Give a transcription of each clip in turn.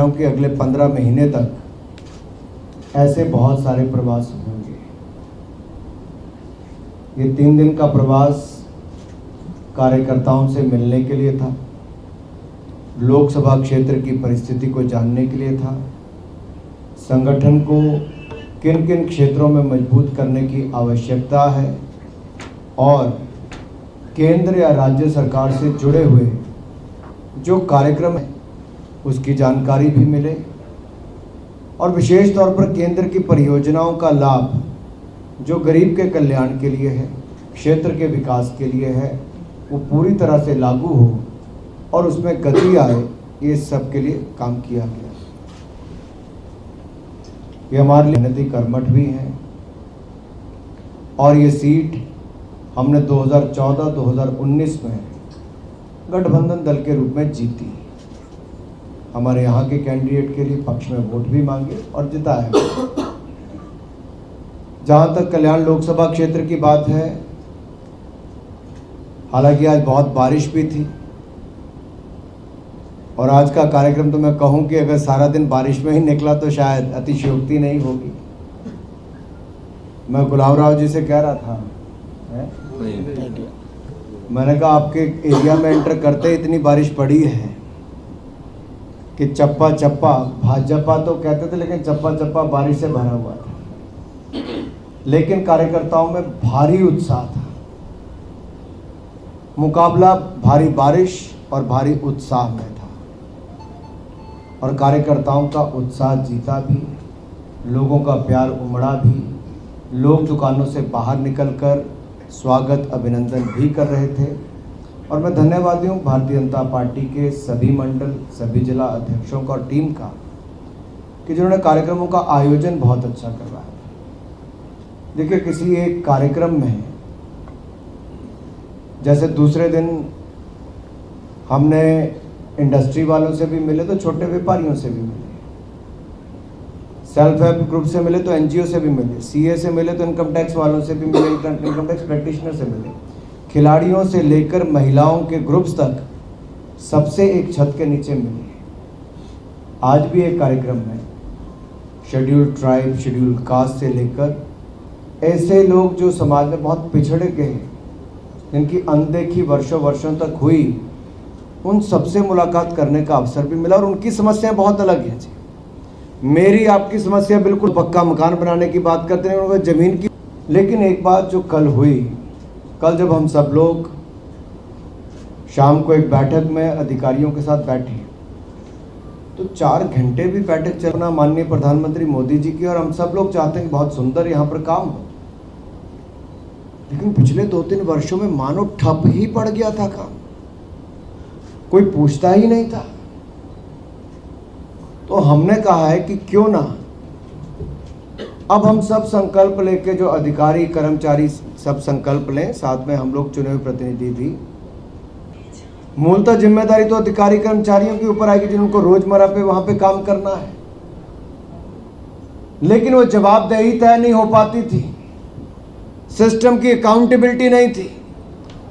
कि अगले 15 महीने तक ऐसे बहुत सारे प्रवास होंगे। ये 3 दिन का प्रवास कार्यकर्ताओं से मिलने के लिए था, लोकसभा क्षेत्र की परिस्थिति को जानने के लिए था, संगठन को किन किन क्षेत्रों में मजबूत करने की आवश्यकता है और केंद्र या राज्य सरकार से जुड़े हुए जो कार्यक्रम है उसकी जानकारी भी मिले और विशेष तौर पर केंद्र की परियोजनाओं का लाभ जो गरीब के कल्याण के लिए है, क्षेत्र के विकास के लिए है, वो पूरी तरह से लागू हो और उसमें गति आए, ये सब के लिए काम किया गया। ये हमारे लिए मेहनती कर्मठ भी हैं और ये सीट हमने 2014-2019 में गठबंधन दल के रूप में जीती। हमारे यहाँ के कैंडिडेट के लिए पक्ष में वोट भी मांगे और जिताया। जहाँ तक कल्याण लोकसभा क्षेत्र की बात है, हालांकि आज बहुत बारिश भी थी और आज का कार्यक्रम तो मैं कहूँ कि अगर सारा दिन बारिश में ही निकला तो शायद अतिशयोक्ति नहीं होगी। मैं गुलाब राव जी से कह रहा था, मैंने कहा आपके एरिया में एंटर करते इतनी बारिश पड़ी है कि चप्पा चप्पा, भाजपा तो कहते थे लेकिन चप्पा चप्पा बारिश से भरा हुआ था, लेकिन कार्यकर्ताओं में भारी उत्साह था। मुकाबला भारी बारिश और भारी उत्साह में था और कार्यकर्ताओं का उत्साह जीता भी, लोगों का प्यार उमड़ा भी, लोग दुकानों से बाहर निकलकर स्वागत अभिनंदन भी कर रहे थे। और मैं धन्यवादी हूँ भारतीय जनता पार्टी के सभी मंडल, सभी जिला अध्यक्षों का और टीम का कि जिन्होंने कार्यक्रमों का आयोजन बहुत अच्छा करवाया। देखिए, किसी एक कार्यक्रम में जैसे दूसरे दिन हमने इंडस्ट्री वालों से भी मिले तो छोटे व्यापारियों से भी मिले, सेल्फ हेल्प ग्रुप से मिले तो एनजीओ से भी मिले, सीए से मिले तो इनकम टैक्स वालों से भी मिले, इनकम टैक्स प्रैक्टिशनर से मिले, खिलाड़ियों से लेकर महिलाओं के ग्रुप्स तक सबसे एक छत के नीचे मिले। आज भी एक कार्यक्रम में शेड्यूल्ड ट्राइब, शेड्यूल्ड कास्ट से लेकर ऐसे लोग जो समाज में बहुत पिछड़े गए हैं, जिनकी अनदेखी वर्षों वर्षों तक हुई, उन सबसे मुलाकात करने का अवसर भी मिला और उनकी समस्याएं बहुत अलग हैं जी। मेरी आपकी समस्या बिल्कुल पक्का मकान बनाने की बात करते हैं, उनको ज़मीन की। लेकिन एक बात जो कल हुई, कल जब हम सब लोग शाम को एक बैठक में अधिकारियों के साथ बैठे तो 4 घंटे भी बैठक चलना माननीय प्रधानमंत्री मोदी जी की, और हम सब लोग चाहते हैं कि बहुत सुंदर यहाँ पर काम हो, लेकिन पिछले 2-3 वर्षों में मानो ठप ही पड़ गया था काम, कोई पूछता ही नहीं था। तो हमने कहा है कि क्यों ना अब हम सब संकल्प लेके, जो अधिकारी कर्मचारी सब संकल्प लें, साथ में हम लोग चुने हुए प्रतिनिधि भी। मूलतः जिम्मेदारी तो अधिकारी कर्मचारियों के ऊपर आएगी जिनको रोजमर्रा पे वहां पे काम करना है, लेकिन वो जवाबदेही तय नहीं हो पाती थी, सिस्टम की अकाउंटेबिलिटी नहीं थी।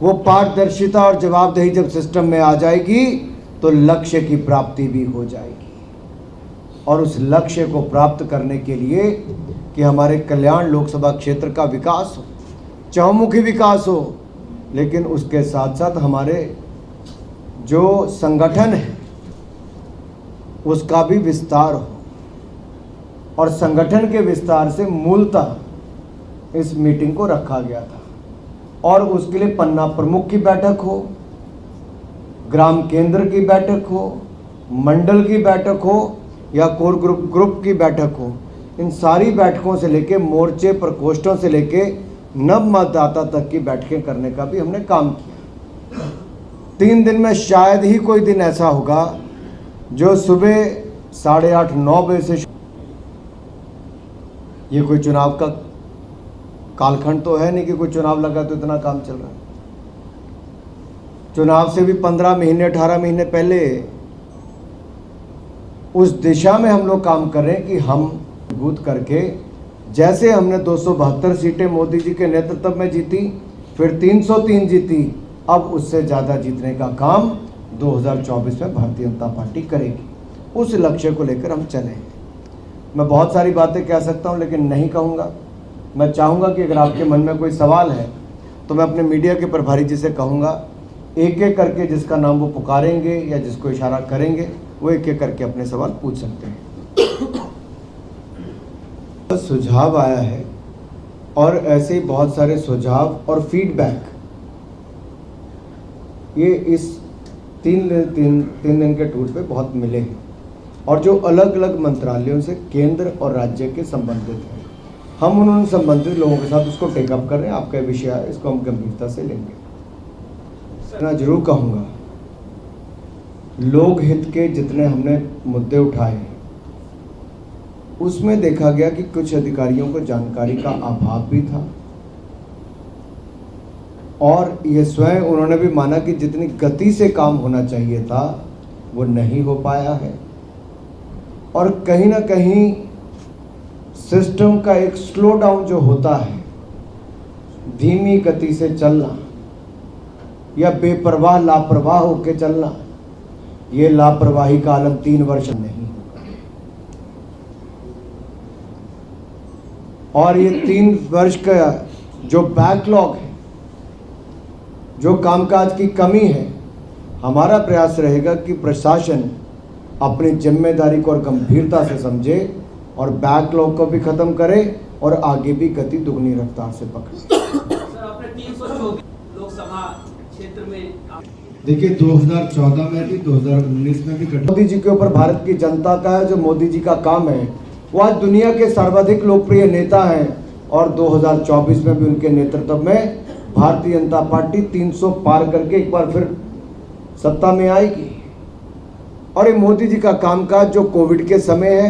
वो पारदर्शिता और जवाबदेही जब सिस्टम में आ जाएगी तो लक्ष्य की प्राप्ति भी हो जाएगी। और उस लक्ष्य को प्राप्त करने के लिए कि हमारे कल्याण लोकसभा क्षेत्र का विकास हो, चहुमुखी विकास हो, लेकिन उसके साथ साथ हमारे जो संगठन है उसका भी विस्तार हो, और संगठन के विस्तार से मूलतः इस मीटिंग को रखा गया था। और उसके लिए पन्ना प्रमुख की बैठक हो, ग्राम केंद्र की बैठक हो, मंडल की बैठक हो या कोर ग्रुप की बैठक हो, इन सारी बैठकों से लेके मोर्चे प्रकोष्ठों से लेके नव मतदाता तक की बैठकें करने का भी हमने काम किया। 3 दिन में शायद ही कोई दिन ऐसा होगा जो सुबह 8:30-9 बजे से, ये कोई चुनाव का कालखंड तो है नहीं कि कोई चुनाव लगा तो इतना काम चल रहा है। चुनाव से भी 15 महीने 18 महीने पहले उस दिशा में हम लोग काम कर रहे हैं कि हम मजबूत करके, जैसे हमने 272 सीटें मोदी जी के नेतृत्व में जीती, फिर 303 जीती, अब उससे ज़्यादा जीतने का काम 2024 में भारतीय जनता पार्टी करेगी। उस लक्ष्य को लेकर हम चलें। मैं बहुत सारी बातें कह सकता हूं, लेकिन नहीं कहूंगा। मैं चाहूंगा कि अगर आपके मन में कोई सवाल है तो मैं अपने मीडिया के प्रभारी जी से कहूंगा, एक एक करके जिसका नाम वो पुकारेंगे या जिसको इशारा करेंगे वो एक एक करके अपने सवाल पूछ सकते हैं। सुझाव आया है और ऐसे ही बहुत सारे सुझाव और फीडबैक ये इस तीन दिन के टूर पे बहुत मिले हैं, और जो अलग अलग मंत्रालयों से केंद्र और राज्य के संबंधित हैं, हम उन संबंधित लोगों के साथ उसको टेकअप कर रहे हैं। आपका विषय है, इसको हम गंभीरता से लेंगे। मैं जरूर कहूँगा, लोक हित के जितने हमने मुद्दे उठाए हैं उसमें देखा गया कि कुछ अधिकारियों को जानकारी का अभाव भी था, और ये स्वयं उन्होंने भी माना कि जितनी गति से काम होना चाहिए था वो नहीं हो पाया है, और कहीं ना कहीं सिस्टम का एक स्लो डाउन जो होता है, धीमी गति से चलना या बेपरवाह लापरवाह होकर चलना, ये लापरवाही का आलम 3 वर्ष नहीं होगा। और ये 3 वर्ष का जो बैकलॉग है, जो कामकाज की कमी है, हमारा प्रयास रहेगा कि प्रशासन अपनी जिम्मेदारी को और गंभीरता से समझे और बैकलॉग को भी खत्म करे और आगे भी गति दुगनी रफ्तार से पकड़े। सर, आपने 324 लोकसभा क्षेत्र में देखिए 2014 में भी 2019 में भी मोदी जी के ऊपर भारत की जनता का है, जो मोदी जी का काम है, वो आज दुनिया के सर्वाधिक लोकप्रिय नेता हैं, और 2024 में भी उनके नेतृत्व में भारतीय जनता पार्टी 300 पार करके एक बार फिर सत्ता में आएगी। और ये मोदी जी का कामकाज जो कोविड के समय है,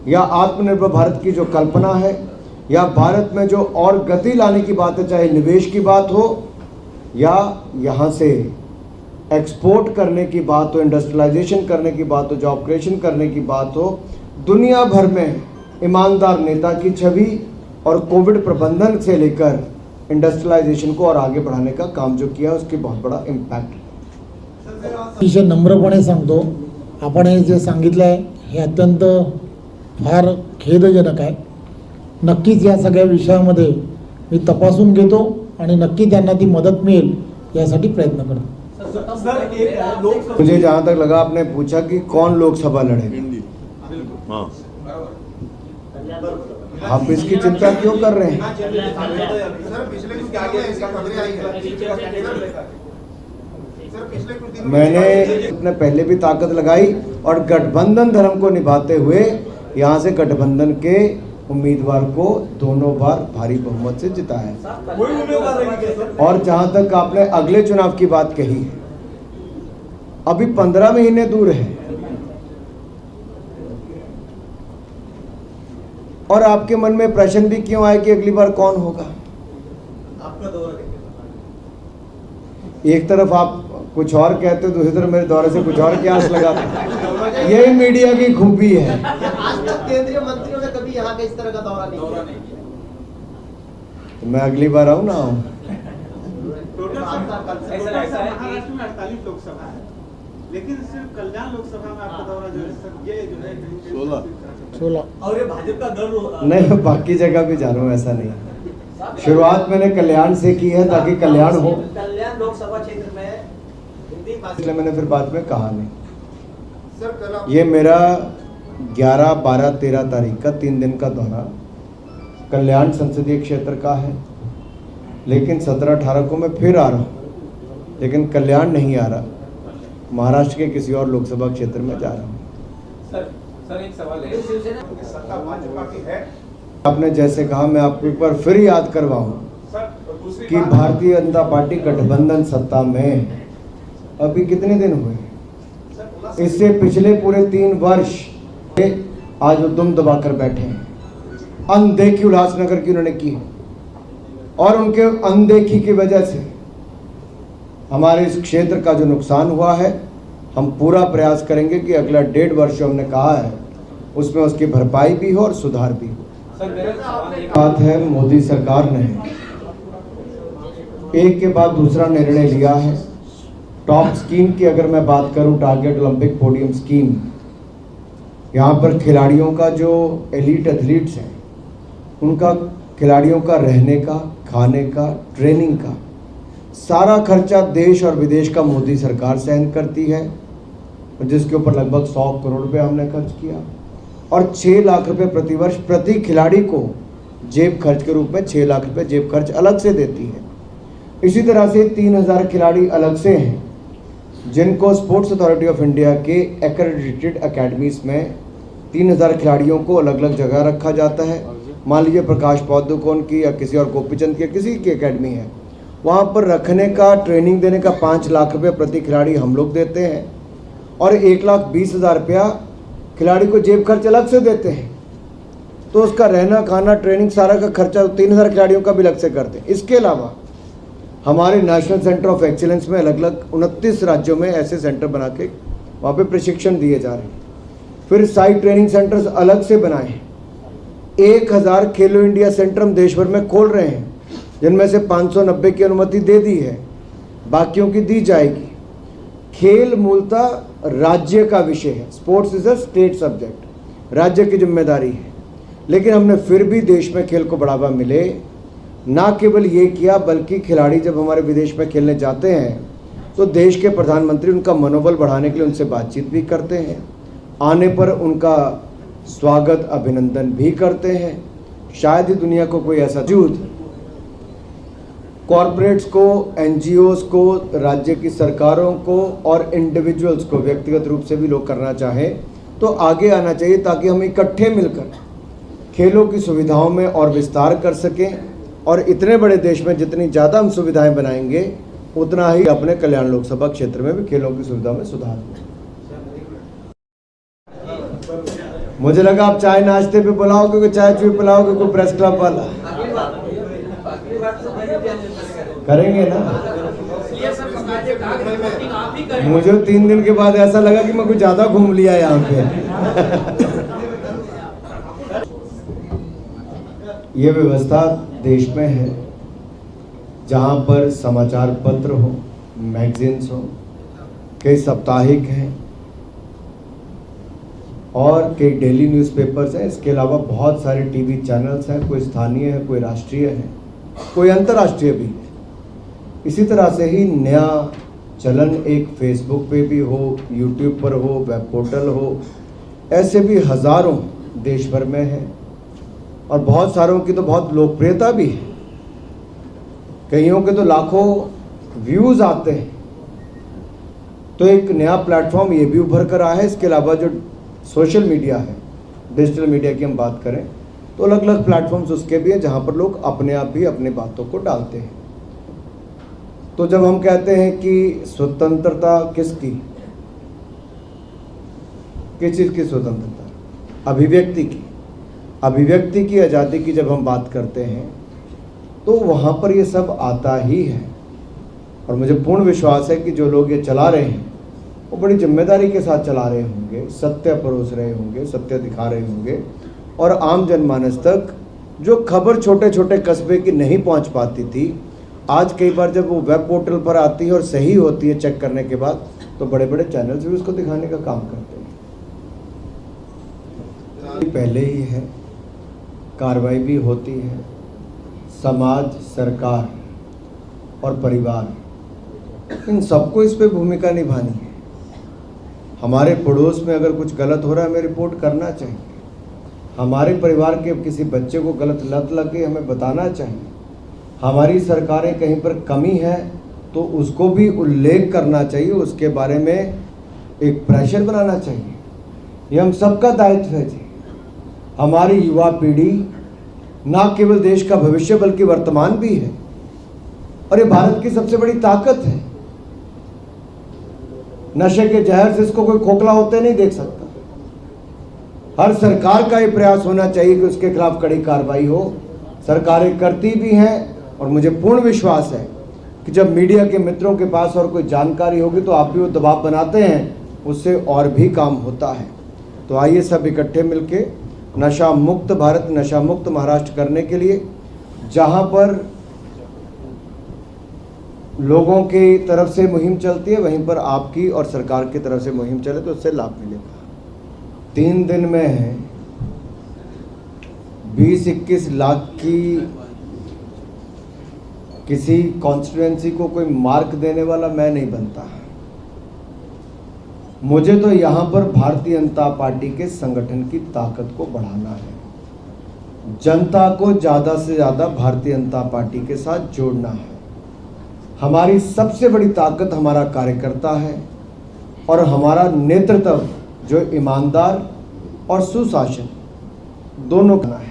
या आत्मनिर्भर भारत की जो कल्पना है, या भारत में जो और गति लाने की बात है, चाहे निवेश की बात हो या यहाँ से एक्सपोर्ट करने की बात हो, इंडस्ट्रियलाइजेशन करने की बात हो, जॉब क्रिएशन करने की बात हो, दुनिया भर में ईमानदार नेता की छवि और कोविड प्रबंधन से लेकर इंडस्ट्रियलाइजेशन को और आगे बढ़ाने का काम जो किया उसकी बहुत बड़ा इम्पॅक्ट है। अतिशय नम्रपणे सांगतो, आपण हे जे सांगितलं आहे हे अत्यंत फार खेदजनक आहे। नक्कीच या सगळ्या विषयामध्ये मी तपासून घेतो आणि नक्की त्यांना ती मदत मिळेल यासाठी प्रयत्न करतो। मुझे जहाँ तक लगा, आपने पूछा कि कौन लोकसभा लड़ेगा, आप इसकी चिंता क्यों कर रहे हैं? मैंने अपने पहले भी ताकत लगाई और गठबंधन धर्म को निभाते हुए यहाँ से गठबंधन के उम्मीदवार को दोनों बार भारी बहुमत से जिताया। और जहाँ तक आपने अगले चुनाव की बात कही है, अभी 15 महीने दूर है, और आपके मन में प्रश्न भी क्यों आए कि अगली बार कौन होगा? आपका दौरा एक तरफ आप कुछ और कहते हो, दूसरी तरफ मेरे दौरे से कुछ और की आस लगाते। यही मीडिया की खूबी है। आज तक केंद्रीय मंत्रियों ने कभी यहाँ का इस तरह का दौरा नहीं किया। तो मैं अगली बार आऊँ ना आऊँ? ऐसा है महाराष्ट्र में 48 लोकसभा है, लेकिन सिर्फ कल्याण लोकसभा में आपका दौरा जो है ये जो है 16 और ये भाजपा का दल नहीं, मैं बाकी जगह भी जा रहा हूँ, ऐसा नहीं। शुरुआत मैंने कल्याण से की है ताकि कल्याण हो, कल्याण लोकसभा क्षेत्र में हिंदी इसलिए मैंने फिर बाद में कहा नहीं। ये मेरा 11, 12, 13 तारीख का 3 दिन का दौरा कल्याण संसदीय क्षेत्र का है, लेकिन 17, 18 को मैं फिर आ रहा हूँ, लेकिन कल्याण नहीं आ रहा, महाराष्ट्र के किसी और लोकसभा क्षेत्र में जा रहा हूँ। सर एक सवाल है, सत्ता भाजपा की है। आपने जैसे कहा, मैं आपको एक बार फिर याद करवाऊं कि भारतीय जनता पार्टी गठबंधन सत्ता में अभी कितने दिन हुए? इससे पिछले पूरे 3 वर्ष आज वो दुम दबाकर बैठे हैं। अनदेखी उल्लासनगर की उन्होंने की, और उनके अनदेखी की वजह से हमारे इस क्षेत्र का जो नुकसान हुआ है, हम पूरा प्रयास करेंगे कि अगला 1.5 वर्ष जो हमने कहा है उसमें उसकी भरपाई भी हो और सुधार भी हो। बात है, मोदी सरकार ने एक के बाद दूसरा निर्णय लिया है। टॉप स्कीम की अगर मैं बात करूं, टारगेट ओलंपिक पोडियम स्कीम, यहाँ पर खिलाड़ियों का जो एलीट एथलीट्स हैं उनका खिलाड़ियों का रहने का, खाने का, ट्रेनिंग का सारा खर्चा देश और विदेश का मोदी सरकार सहन करती है, जिसके ऊपर लगभग 100 करोड़ रुपए हमने खर्च किया और 6 लाख रुपए प्रतिवर्ष प्रति खिलाड़ी को जेब खर्च के रूप में 6 लाख रुपए जेब खर्च अलग से देती है। इसी तरह से 3000 खिलाड़ी अलग से हैं जिनको स्पोर्ट्स अथॉरिटी ऑफ इंडिया के एक्रेडिटेड अकेडमीज में 3000 खिलाड़ियों को अलग अलग जगह रखा जाता है। मान लीजिए प्रकाश पादुकोण की या किसी और गोपीचंद की किसी की अकेडमी है, वहाँ पर रखने का, ट्रेनिंग देने का 5 लाख रुपये प्रति खिलाड़ी हम लोग देते हैं और 1,20,000 रुपया खिलाड़ी को जेब खर्च अलग से देते हैं। तो उसका रहना, खाना, ट्रेनिंग सारा का खर्चा 3000 खिलाड़ियों का भी अलग से करते हैं। इसके अलावा हमारे नेशनल सेंटर ऑफ एक्सीलेंस में अलग अलग 29 राज्यों में ऐसे सेंटर बना के वहाँ पे प्रशिक्षण दिए जा रहे हैं। फिर साइट ट्रेनिंग सेंटर्स अलग से बनाए हैं। 1000 खेलो इंडिया सेंटर हम देश भर में खोल रहे हैं, जिनमें से 590 की अनुमति दे दी है, बाकियों की दी जाएगी। खेल मूलतः राज्य का विषय है, sports is a state subject, राज्य की जिम्मेदारी है। लेकिन हमने फिर भी देश में खेल को बढ़ावा मिले, ना केवल ये किया बल्कि खिलाड़ी जब हमारे विदेश में खेलने जाते हैं तो देश के प्रधानमंत्री उनका मनोबल बढ़ाने के लिए उनसे बातचीत भी करते हैं, आने पर उनका स्वागत, अभिनंदन भी करते हैं। शायद ही दुनिया को कोई ऐसा वजूद कॉरपोरेट्स को, एनजीओज को, राज्य की सरकारों को और इंडिविजुअल्स को व्यक्तिगत रूप से भी लोग करना चाहें तो आगे आना चाहिए, ताकि हम इकट्ठे मिलकर खेलों की सुविधाओं में और विस्तार कर सकें। और इतने बड़े देश में जितनी ज़्यादा हम सुविधाएं बनाएंगे उतना ही अपने कल्याण लोकसभा क्षेत्र में भी खेलों की सुविधा में सुधार होगा। मुझे लगा आप चाय नाश्ते पे बुलाओगे, कोई चाय चुई पिलाओगे, कोई प्रेस क्लब वाला करेंगे ना। मुझे 3 दिन के बाद ऐसा लगा कि मैं कुछ ज़्यादा घूम लिया यहाँ पे। ये व्यवस्था देश में है जहाँ पर समाचार पत्र हो, मैगजीन्स हो, कई साप्ताहिक हैं और कई डेली न्यूज़पेपर्स हैं। इसके अलावा बहुत सारे टीवी चैनल्स हैं, कोई स्थानीय है, कोई राष्ट्रीय है, कोई अंतर्राष्ट्रीय भी है। इसी तरह से ही नया चलन एक फेसबुक पे भी हो, यूट्यूब पर हो, वेब पोर्टल हो, ऐसे भी हज़ारों देश भर में है और बहुत सारों की तो बहुत लोकप्रियता भी है। कईयों के तो लाखों व्यूज़ आते हैं। तो एक नया प्लेटफॉर्म ये भी उभर कर आया है। इसके अलावा जो सोशल मीडिया है, डिजिटल मीडिया की हम बात करें तो अलग अलग प्लेटफॉर्म्स उसके भी हैं जहाँ पर लोग अपने आप भी अपने बातों को डालते हैं। तो जब हम कहते हैं कि स्वतंत्रता किसकी, किस चीज़ की स्वतंत्रता? अभिव्यक्ति की, अभिव्यक्ति की आज़ादी की जब हम बात करते हैं तो वहाँ पर ये सब आता ही है। और मुझे पूर्ण विश्वास है कि जो लोग ये चला रहे हैं वो बड़ी जिम्मेदारी के साथ चला रहे होंगे, सत्य परोस रहे होंगे, सत्य दिखा रहे होंगे और आम जनमानस तक जो खबर छोटे छोटे कस्बे की नहीं पहुंच पाती थी, आज कई बार जब वो वेब पोर्टल पर आती है और सही होती है चेक करने के बाद, तो बड़े बड़े चैनल्स भी उसको दिखाने का काम करते हैं। पहले ही है, कार्रवाई भी होती है। समाज, सरकार और परिवार, इन सबको इस पे भूमिका निभानी है। हमारे पड़ोस में अगर कुछ गलत हो रहा है हमें रिपोर्ट करना चाहिए। हमारे परिवार के किसी बच्चे को गलत लत लग गई हमें बताना चाहिए। हमारी सरकारें कहीं पर कमी है तो उसको भी उल्लेख करना चाहिए, उसके बारे में एक प्रेशर बनाना चाहिए। ये हम सबका दायित्व है जी। हमारी युवा पीढ़ी ना केवल देश का भविष्य बल्कि वर्तमान भी है और ये भारत की सबसे बड़ी ताकत है। नशे के जहर से इसको कोई खोखला होते नहीं देख सकता। हर सरकार का ये प्रयास होना चाहिए कि उसके खिलाफ कड़ी कार्रवाई हो। सरकारें करती भी हैं और मुझे पूर्ण विश्वास है कि जब मीडिया के मित्रों के पास और कोई जानकारी होगी तो आप भी वो दबाव बनाते हैं, उससे और भी काम होता है। तो आइए सब इकट्ठे मिलके नशा मुक्त भारत, नशा मुक्त महाराष्ट्र करने के लिए, जहां पर लोगों की तरफ से मुहिम चलती है वहीं पर आपकी और सरकार की तरफ से मुहिम चले तो उससे लाभ मिलेगा। 3 दिन में 20-21 लाख की किसी कॉन्स्टिट्यूएंसी को कोई मार्क देने वाला मैं नहीं बनता। मुझे तो यहाँ पर भारतीय जनता पार्टी के संगठन की ताकत को बढ़ाना है, जनता को ज़्यादा से ज़्यादा भारतीय जनता पार्टी के साथ जोड़ना है। हमारी सबसे बड़ी ताकत हमारा कार्यकर्ता है और हमारा नेतृत्व जो ईमानदार और सुशासन दोनों का है।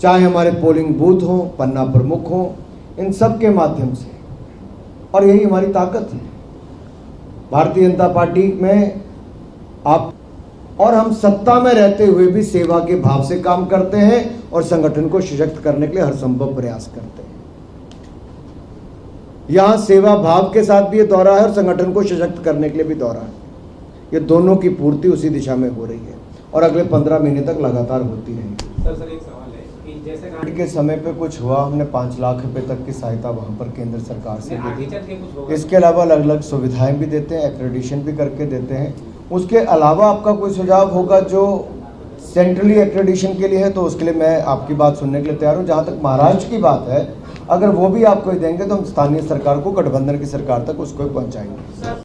चाहे हमारे पोलिंग बूथ हो, पन्ना प्रमुख हो, इन सब के माध्यम से, और यही हमारी ताकत है भारतीय जनता पार्टी में। आप और हम सत्ता में रहते हुए भी सेवा के भाव से काम करते हैं और संगठन को सशक्त करने के लिए हर संभव प्रयास करते हैं। यहाँ सेवा भाव के साथ भी ये दौरा है और संगठन को सशक्त करने के लिए भी दौरा है। ये दोनों की पूर्ति उसी दिशा में हो रही है और अगले 15 महीने तक लगातार होती रहेगी। सर एक सवाल है कि जैसे कोविड के समय पे कुछ हुआ, हमने 5 लाख रुपए तक की सहायता वहाँ पर केंद्र सरकार से आगे दी। चल के कुछ होगा? इसके अलावा अलग अलग सुविधाएं भी देते हैं, एक्रेडिशन भी करके देते हैं। उसके अलावा आपका कोई सुझाव होगा जो सेंट्रली एक्रेडिशन के लिए है, तो उसके लिए मैं आपकी बात सुनने के लिए तैयार हूँ। जहाँ तक महाराष्ट्र की बात है, अगर वो भी आपको देंगे तो हम स्थानीय सरकार को, गठबंधन की सरकार तक उसको पहुँचाएंगे।